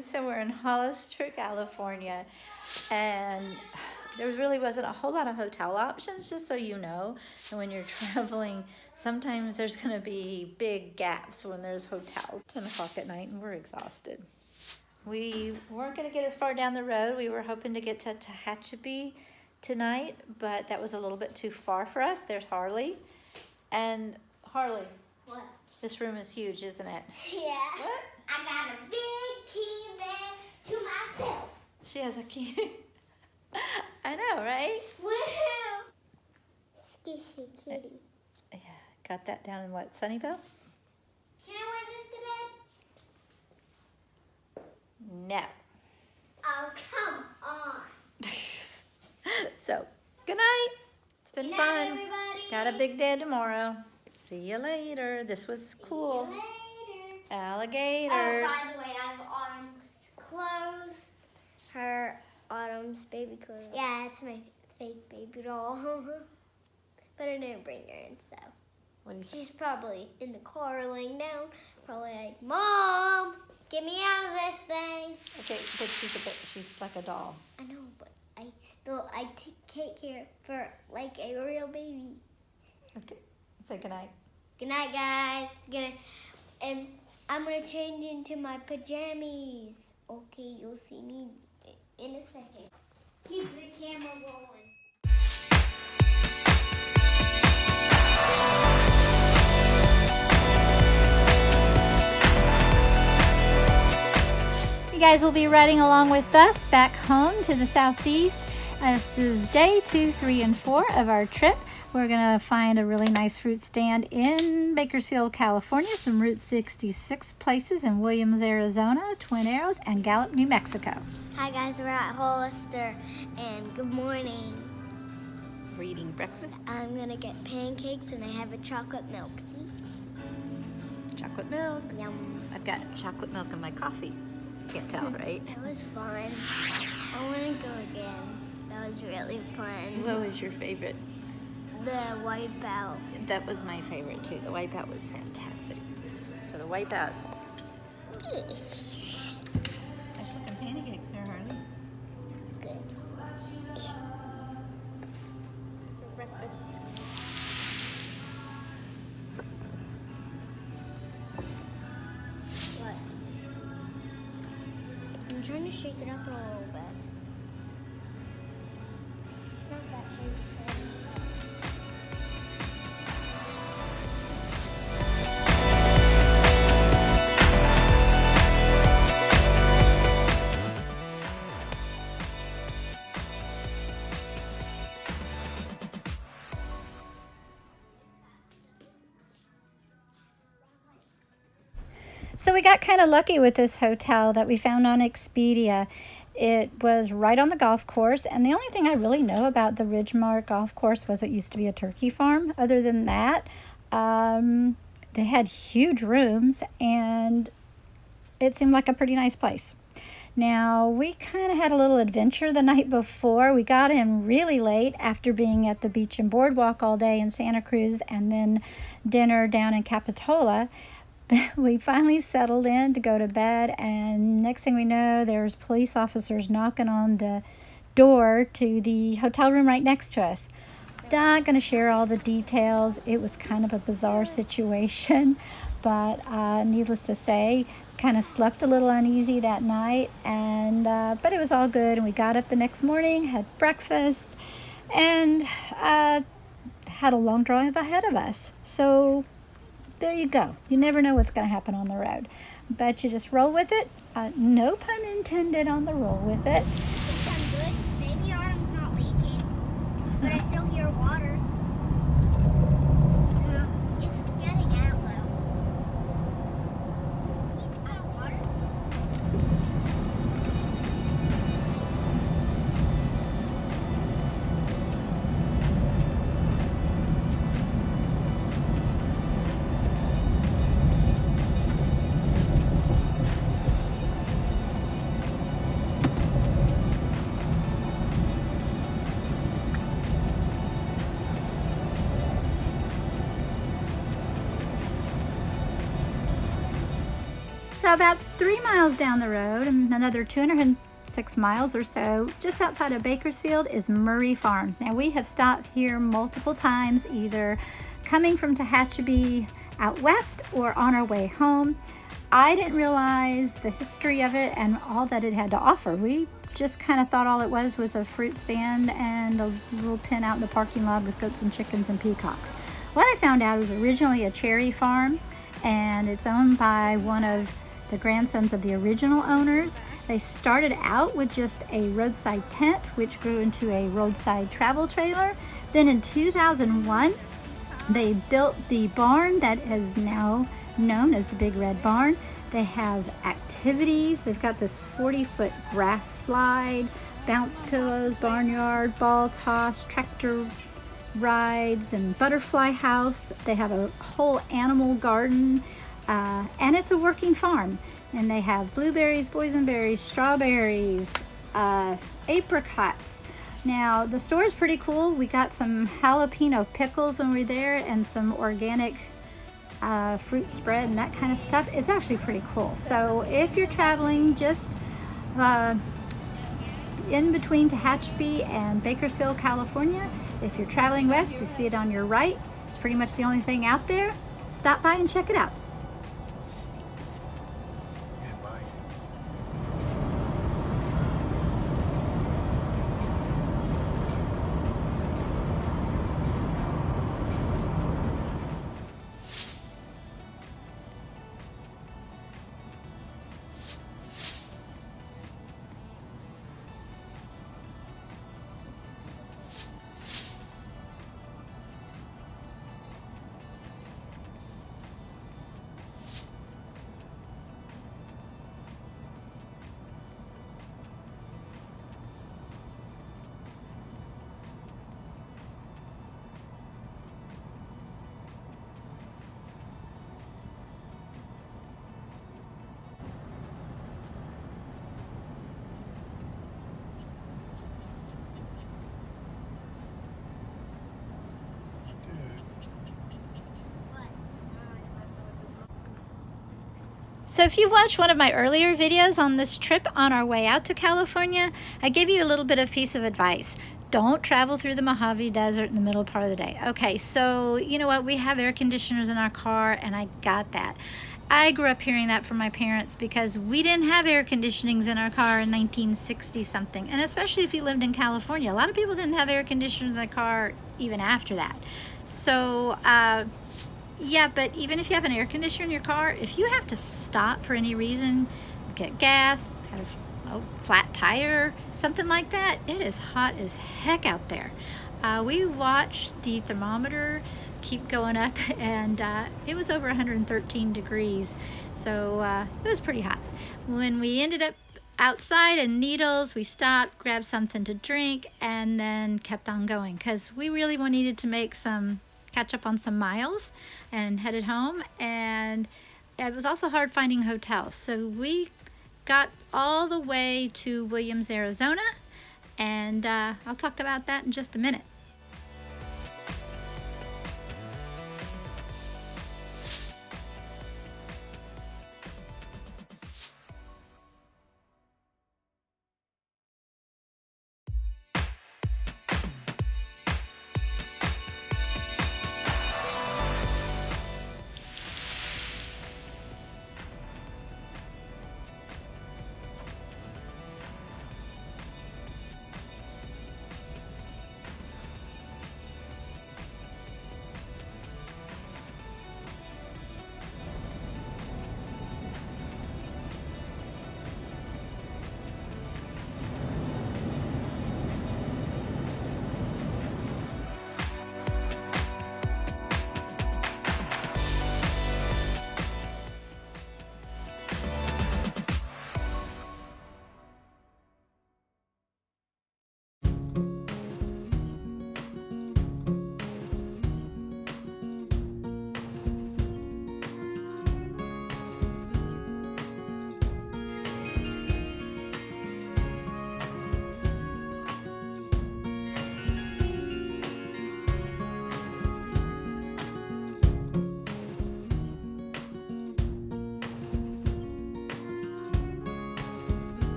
So we're in Hollister, California, and there really wasn't a whole lot of hotel options, just so you know. And when you're traveling, sometimes there's going to be big gaps when there's hotels. 10 o'clock at night, and we're exhausted. We weren't going to get as far down the road. We were hoping to get to Tehachapi tonight, but that was a little bit too far for us. There's Harley. And Harley. What? This room is huge, isn't it? Yeah. What? I got a big key bag to myself. She has a key. I know, right? Woohoo! Skishy kitty. Yeah, got that down in what, Sunnyvale? Can I wear this to bed? No. Oh, come on. So, good night. It's been Good fun. night, everybody. Got a big day tomorrow. See you later. This was cool. See you later. Alligators. Oh, by the way, I have Autumn's clothes. Her Autumn's baby clothes. Yeah, it's my fake baby doll. But I didn't bring her in, so. What do you say? She's probably in the car laying down, probably like, Mom, get me out of this thing. Okay, but she's like a doll. I know, but I take care of her like a real baby. Okay, say goodnight. Good night, guys. Good night. And I'm going to change into my pajamas. Okay, you'll see me in a second. Keep the camera rolling. You guys will be riding along with us back home to the southeast. This is day 2, 3, and 4 of our trip. We're going to find a really nice fruit stand in Bakersfield, California, some Route 66 places in Williams, Arizona, Twin Arrows, and Gallup, New Mexico. Hi, guys. We're at Hollister, and good morning. We're eating breakfast. I'm going to get pancakes, and I have a chocolate milk. Chocolate milk. Yum. I've got chocolate milk in my coffee. Can't tell, right? That was fun. I want to go again. That was really fun. What was your favorite? The wipeout. That was my favorite too. The wipeout was fantastic. So the wipeout. Yes. Nice looking pancakes there, Harley. Good. For breakfast. What? I'm trying to shake it up a little bit. It's not that shaky. So we got kind of lucky with this hotel that we found on Expedia. It was right on the golf course, and the only thing I really know about the Ridgemark golf course was it used to be a turkey farm. Other than that, they had huge rooms, and it seemed like a pretty nice place. Now, we kind of had a little adventure the night before. We got in really late after being at the beach and boardwalk all day in Santa Cruz and then dinner down in Capitola. We finally settled in to go to bed, and next thing we know, there's police officers knocking on the door to the hotel room right next to us. Not going to share all the details. It was kind of a bizarre situation, but needless to say, kind of slept a little uneasy that night, and but it was all good. And we got up the next morning, had breakfast, and had a long drive ahead of us. So there you go. You never know what's going to happen on the road, but you just roll with it. No pun intended on the roll with it. Think I'm good? Maybe Autumn's not leaking, but I still hear water. It's getting out though. It's not water. So about 3 miles down the road, and another 206 miles or so, just outside of Bakersfield, is Murray Farms. Now we have stopped here multiple times, either coming from Tehachapi out west or on our way home. I didn't realize the history of it and all that it had to offer. We just kind of thought all it was a fruit stand and a little pen out in the parking lot with goats and chickens and peacocks. What I found out was originally a cherry farm, and it's owned by one of the grandsons of the original owners. They started out with just a roadside tent, which grew into a roadside travel trailer. Then in 2001, they built the barn that is now known as the Big Red Barn. They have activities. They've got this 40-foot grass slide, bounce pillows, barnyard, ball toss, tractor rides, and butterfly house. They have a whole animal garden, and it's a working farm. And they have blueberries, boysenberries, strawberries, apricots. Now the store is pretty cool. We got some jalapeno pickles when we were there, and some organic fruit spread and that kind of stuff. It's actually pretty cool. So if you're traveling just in between Tehachapi and Bakersfield, California, if you're traveling west, you see it on your right. It's pretty much the only thing out there. Stop by and check it out. So if you watched one of my earlier videos on this trip on our way out to California, I gave you a little bit of piece of advice. Don't travel through the Mojave Desert in the middle part of the day. Okay, so you know what? We have air conditioners in our car, and I got that. I grew up hearing that from my parents because we didn't have air conditionings in our car in 1960 something. And especially if you lived in California, a lot of people didn't have air conditioners in their car even after that. So, yeah, but even if you have an air conditioner in your car, if you have to stop for any reason, get gas, have a flat tire, something like that, it is hot as heck out there. We watched the thermometer keep going up, and it was over 113 degrees, so it was pretty hot. When we ended up outside in Needles, we stopped, grabbed something to drink, and then kept on going because we really needed to make some catch up on some miles and headed home. And it was also hard finding hotels, so we got all the way to Williams, Arizona, and I'll talk about that in just a minute.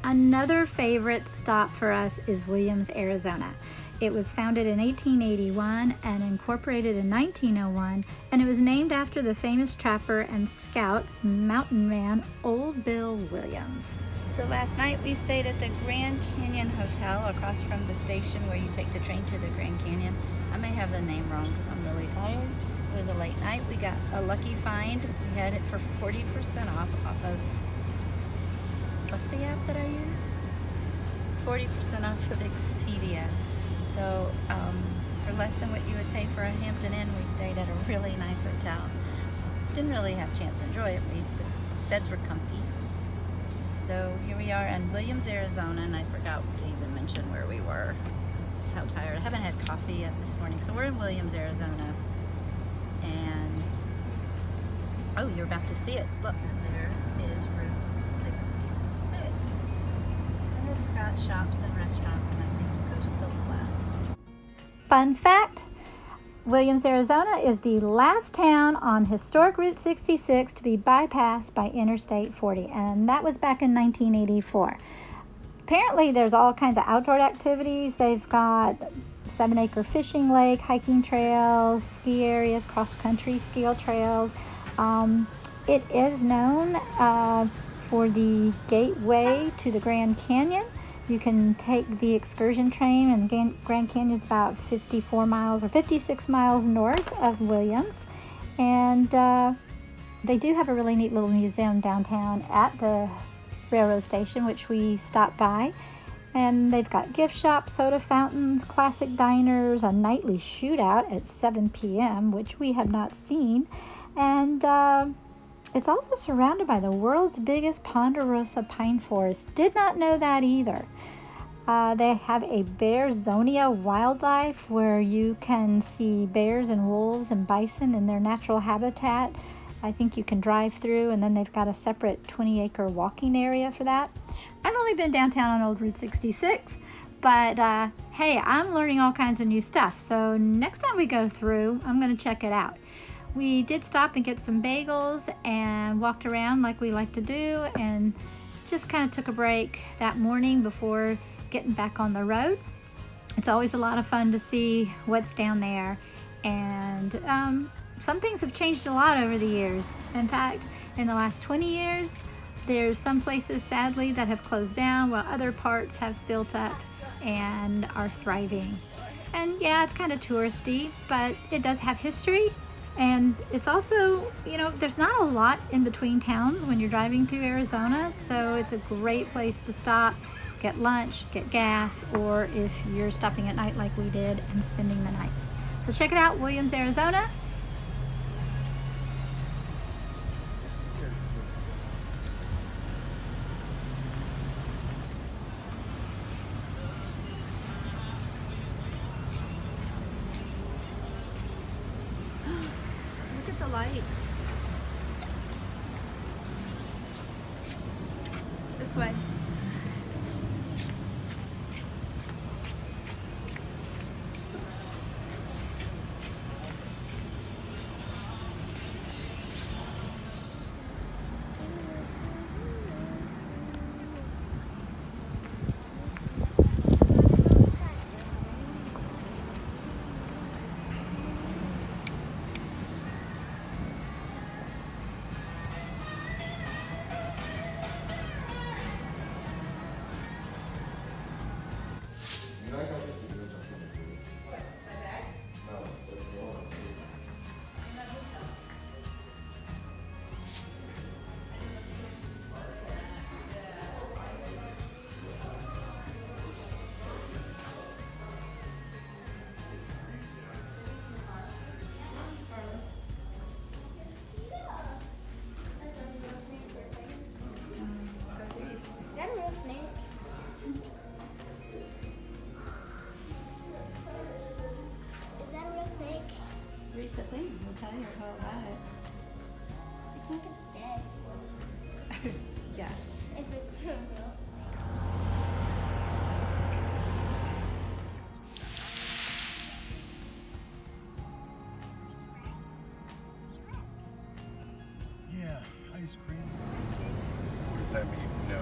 Another favorite stop for us is Williams, Arizona. It was founded in 1881 and incorporated in 1901, and it was named after the famous trapper and scout mountain man Old Bill Williams. So last night we stayed at the Grand Canyon Hotel across from the station where you take the train to the Grand Canyon. I may have the name wrong because I'm really tired. It was a late night. We got a lucky find. We had it for 40% off of, what's the app that I use? 40% off of Expedia. So for less than what you would pay for a Hampton Inn, we stayed at a really nice hotel. Didn't really have a chance to enjoy it, but beds were comfy. So here we are in Williams, Arizona, and I forgot to even mention where we were. That's how tired. I haven't had coffee yet this morning. So we're in Williams, Arizona. And, oh, you're about to see it. Look, and there is Route 66. And it's got shops and restaurants, and I think you go to the left. Fun fact, Williams, Arizona is the last town on historic Route 66 to be bypassed by Interstate 40, and that was back in 1984. Apparently there's all kinds of outdoor activities. They've got 7-acre fishing lake, hiking trails, ski areas, cross-country ski trails. It is known for the gateway to the Grand Canyon. You can take the excursion train, and the Grand Canyon is about 54 miles or 56 miles north of Williams. And they do have a really neat little museum downtown at the railroad station, which we stopped by. And they've got gift shops, soda fountains, classic diners, a nightly shootout at 7 p.m., which we have not seen. And it's also surrounded by the world's biggest ponderosa pine forest. Did not know that either. They have a bearzonia wildlife where you can see bears and wolves and bison in their natural habitat. I think you can drive through, and then they've got a separate 20-acre walking area for that. I've only been downtown on Old Route 66, but hey, I'm learning all kinds of new stuff. So next time we go through, I'm going to check it out. We did stop and get some bagels and walked around like we like to do, and just kind of took a break that morning before getting back on the road. It's always a lot of fun to see what's down there, and some things have changed a lot over the years. In fact, in the last 20 years, there's some places, sadly, that have closed down while other parts have built up and are thriving. And yeah, it's kind of touristy, but it does have history. And it's also, you know, there's not a lot in between towns when you're driving through Arizona, so it's a great place to stop, get lunch, get gas, or if you're stopping at night like we did and spending the night. So check it out, Williams, Arizona. Look at the lights. This way. Is that a real snake? Is that a real snake? Read the thing, we'll tell you all about it. I think it's dead. Yeah. If it's a real snake. Yeah, ice cream. What does that mean? No.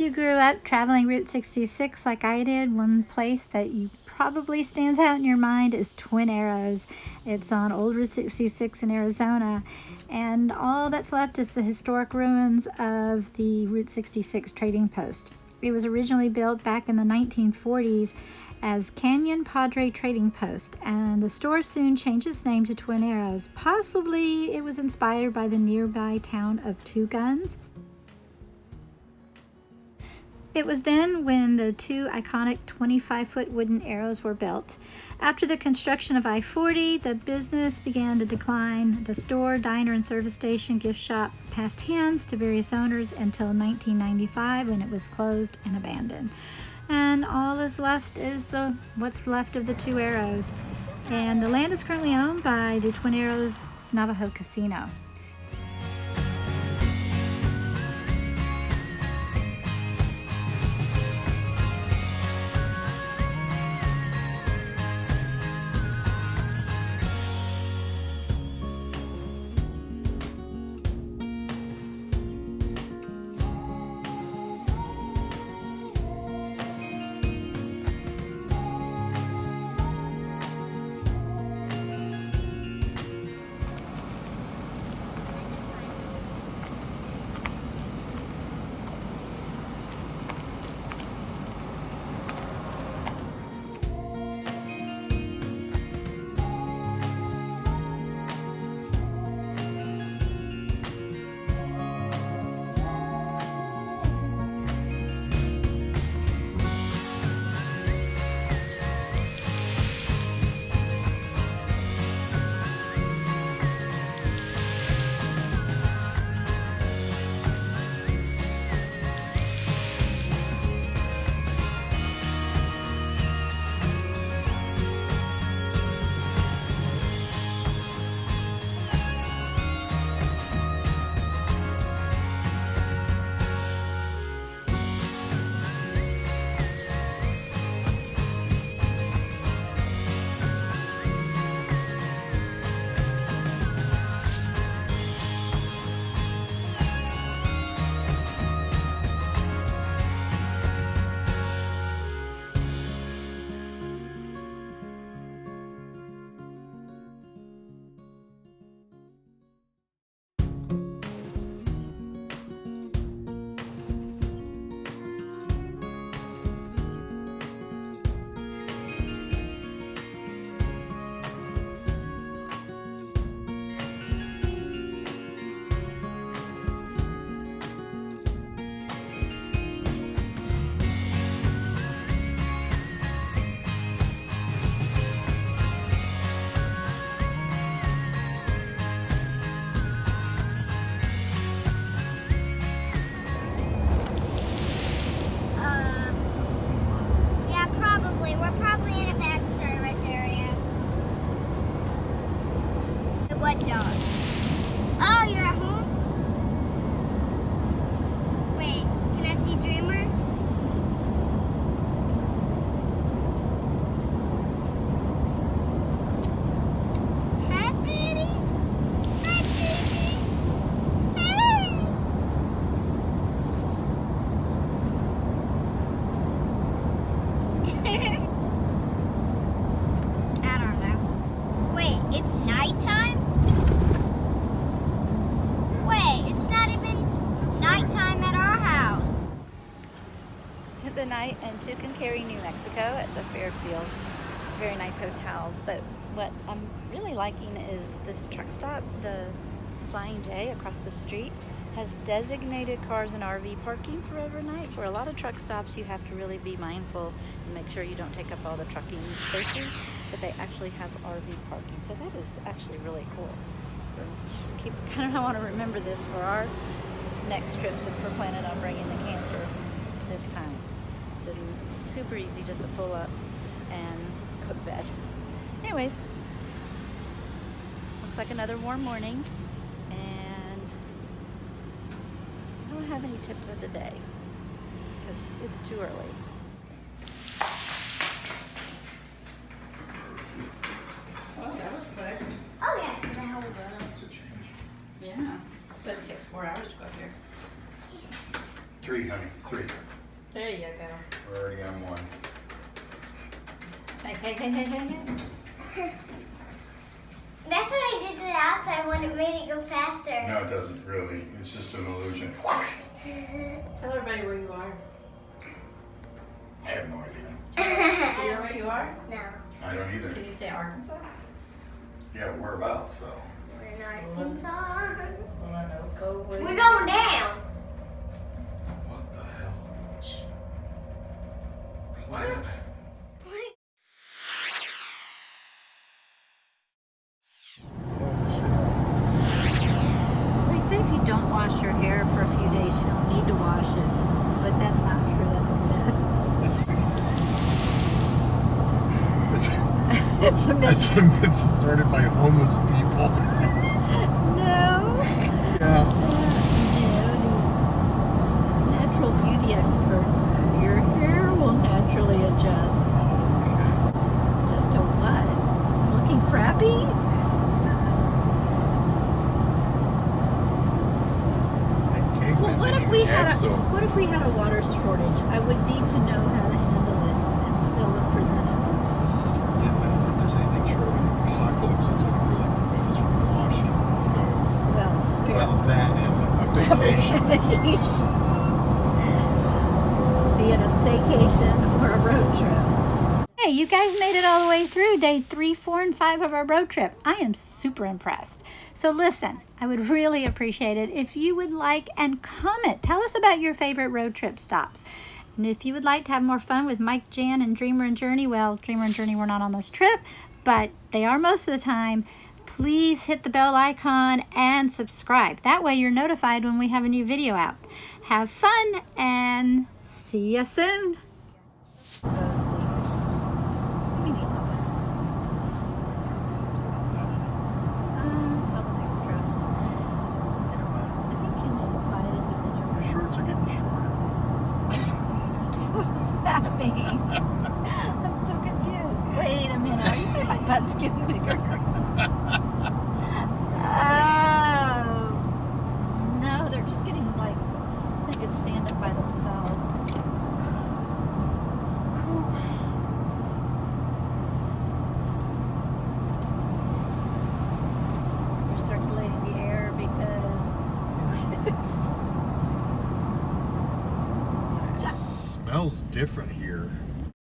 If you grew up traveling Route 66 like I did, one place that you probably stands out in your mind is Twin Arrows. It's on Old Route 66 in Arizona, and all that's left is the historic ruins of the Route 66 trading post. It was originally built back in the 1940s as Canyon Padre Trading Post, and the store soon changed its name to Twin Arrows. Possibly it was inspired by the nearby town of Two Guns. It was then when the two iconic 25-foot wooden arrows were built. After the construction of I-40, the business began to decline. The store, diner, and service station gift shop passed hands to various owners until 1995, when it was closed and abandoned. And all is left is what's left of the Two Arrows. And the land is currently owned by the Twin Arrows Navajo Casino. We're probably in a bad service area. What dog? Oh, you're at home? Wait, can I see Dreamer? Hi, Betty. Hi, baby. Hey. I don't know. Wait, it's nighttime? Wait, it's not even nighttime at our house. Spent the night in Tucumcari, New Mexico at the Fairfield. Very nice hotel. But what I'm really liking is this truck stop, the Flying J across the street, has designated cars and RV parking for overnight. For a lot of truck stops, you have to really be mindful and make sure you don't take up all the trucking spaces, but they actually have RV parking. So that is actually really cool. So kind of want to remember this for our next trip, since we're planning on bringing the camper this time. It's been super easy just to pull up and go to bed. Anyways, looks like another warm morning, and I don't have any tips of the day because it's too early. Well, that was quick. Oh yeah, the whole road. Yeah. But it takes 4 hours to go up here. 3, honey, 3. There you go. We're already on one. Hey. That's what I did to the outside when it made it go faster. No, it doesn't really. It's just an illusion. Tell everybody where you are. I have no idea. Do you know where you are? No, I don't either. Can you say Arkansas? Yeah, whereabouts, so. we're in Arkansas. Winoka, We're going down. What the hell? Shh. What? They say if you don't wash your hair for a few days, you don't need to wash it. But that's not true. That's a myth. It's a myth. That's a myth started by homeless people. No. Yeah. These natural beauty experts. Your hair will naturally adjust. Just to what? Looking crappy? Well, what if we had a water shortage? I would need to know how to handle it and still look presentable. Yeah, I don't think there's anything short of an apocalypse that's going to really prevent us from washing. So, well, that and a vacation. Be it a staycation or a road trip. Hey, you guys made it all the way through day 3, 4, and 5 of our road trip. I am super impressed. So listen, I would really appreciate it if you would like and comment. Tell us about your favorite road trip stops. And if you would like to have more fun with Mike, Jan, and Dreamer and Journey, well, Dreamer and Journey were not on this trip, but they are most of the time. Please hit the bell icon and subscribe. That way you're notified when we have a new video out. Have fun and see you soon. Shorts are getting shorter. What does that mean? I'm so confused. Wait a minute. Are you saying my butt's getting bigger? Oh. No, they're just getting like, they could stand up by themselves. You're circulating the air because... Smells different here.